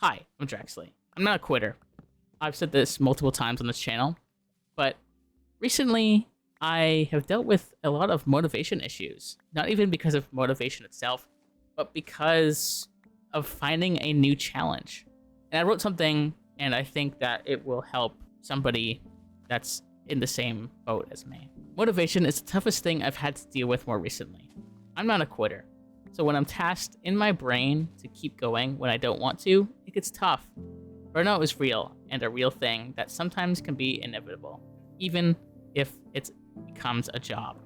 Hi, I'm Draxley. I'm not a quitter. I've said this multiple times on this channel, but recently I have dealt with a lot of motivation issues. Not even because of motivation itself, but because of finding a new challenge. And I wrote something, and I think that it will help somebody that's in the same boat as me. Motivation is the toughest thing I've had to deal with more recently. I'm not a quitter. So when I'm tasked in my brain to keep going when I don't want to, it gets tough. Burnout is real and a real thing that sometimes can be inevitable, even if it becomes a job.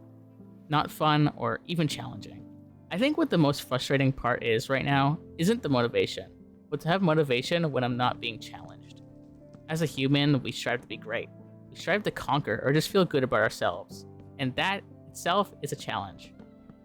Not fun or even challenging. I think what the most frustrating part is right now isn't the motivation, but to have motivation when I'm not being challenged. As a human, we strive to be great. We strive to conquer or just feel good about ourselves, and that itself is a challenge.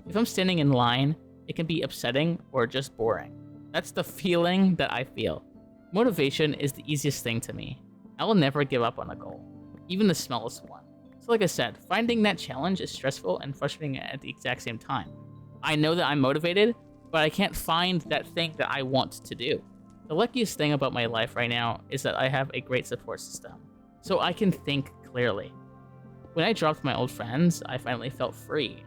If I'm standing in line, it can be upsetting or just boring. That's the feeling that I feel. Motivation is the easiest thing to me. I will never give up on a goal, even the smallest one. So like I said, finding that challenge is stressful and frustrating at the exact same time. I know that I'm motivated, but I can't find that thing that I want to do. The luckiest thing about my life right now is that I have a great support system, so I can think clearly. When I dropped my old friends, I finally felt free.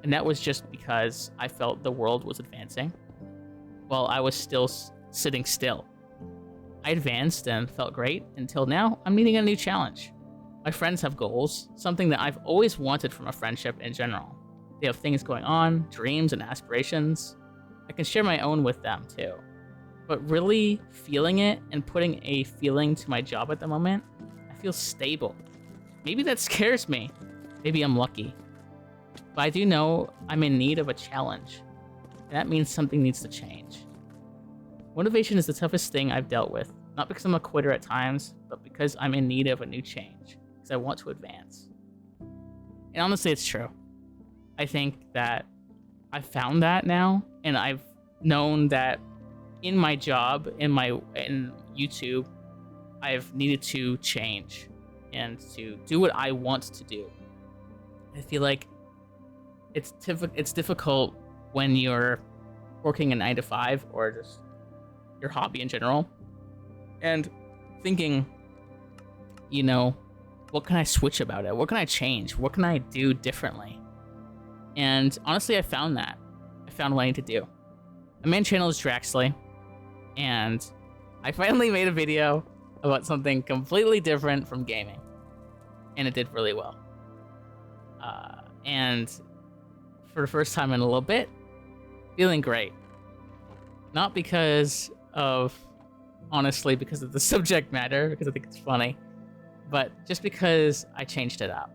And that was just because I felt the world was advancing while I was still sitting still. I advanced and felt great until now I'm needing a new challenge. My friends have goals, something that I've always wanted from a friendship in general. They have things going on, dreams and aspirations. I can share my own with them too. But really feeling it and putting a feeling to my job at the moment, I feel stable. Maybe that scares me. Maybe I'm lucky. But I do know I'm in need of a challenge, and that means something needs to change. Motivation is the toughest thing I've dealt with, not because I'm a quitter at times, but because I'm in need of a new change, because I want to advance. And honestly, it's true. I think that I've found that now, and I've known that in my job, in YouTube, I've needed to change and to do what I want to do. I feel like it's difficult when you're working a 9-to-5 or just your hobby in general and thinking, what can I switch about it? What can I change? What can I do differently? And honestly, I found that. I found what I need to do. My main channel is Draxley, and I finally made a video about something completely different from gaming, and it did really well. And for the first time in a little bit, feeling great. Not because of the subject matter, because I think it's funny, but just because I changed it up.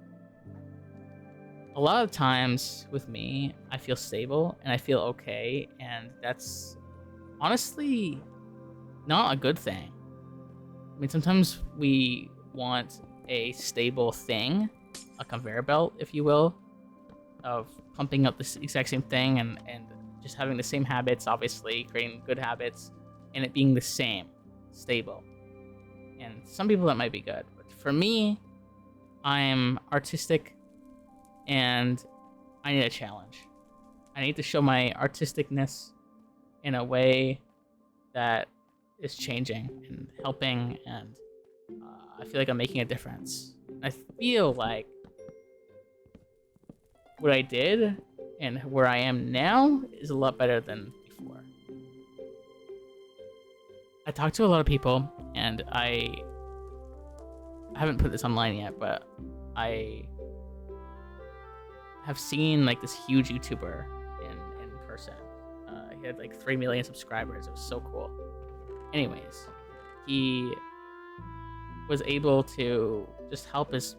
A lot of times with me, I feel stable and I feel okay, and that's honestly not a good thing. I mean, sometimes we want a stable thing, a conveyor belt, if you will, of pumping up the exact same thing and just having the same habits, obviously, creating good habits, and it being the same, stable. And some people that might be good. But for me, I'm artistic, and I need a challenge. I need to show my artisticness in a way that is changing and helping, and I feel like I'm making a difference. I feel like what I did and where I am now is a lot better than before. I talked to a lot of people, and I haven't put this online yet, but I have seen like this huge YouTuber in person. He had like 3 million subscribers. It was so cool. Anyways, he was able to just help his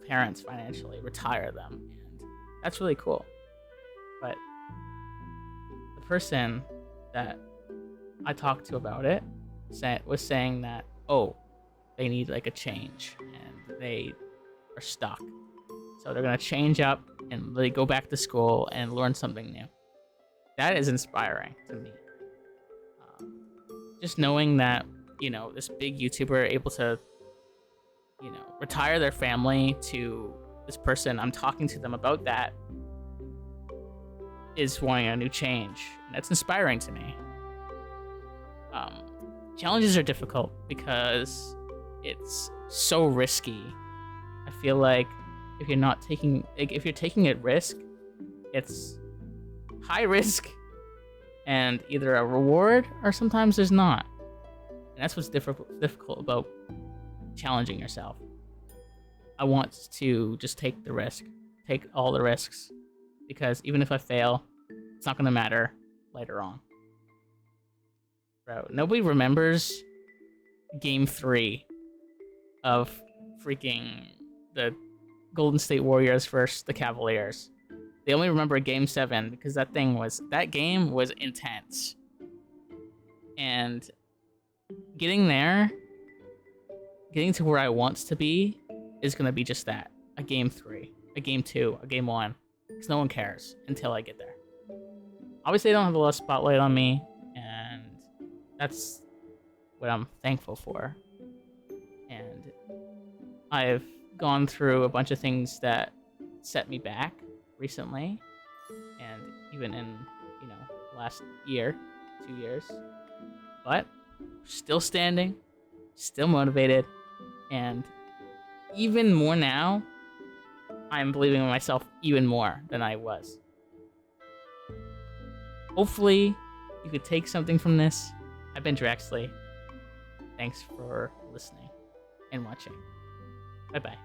parents financially, retire them, and that's really cool. But the person that I talked to about it was saying that, they need like a change and they are stuck. So they're going to change up and really go back to school and learn something new. That is inspiring to me. Just knowing that, this big YouTuber able to, retire their family to this person, I'm talking to them about that, is wanting a new change. And that's inspiring to me. challenges are difficult because it's so risky. I feel like if you're taking a risk, it's high risk and either a reward or sometimes there's not. And that's what's difficult about challenging yourself. I want to just take the risk, take all the risks, because even if I fail, it's not going to matter later on. Bro, nobody remembers Game 3 of freaking the Golden State Warriors versus the Cavaliers. They only remember Game 7 because that game was intense. And getting to where I want to be is going to be just that. A Game 3, a Game 2, a Game 1. Because no one cares until I get there. Obviously, I don't have a lot of spotlight on me, and that's what I'm thankful for. And I've gone through a bunch of things that set me back recently, and even in, last year, 2 years. But still standing, still motivated, and even more now, I'm believing in myself even more than I was. Hopefully, you could take something from this. I've been Draxley. Thanks for listening and watching. Bye-bye.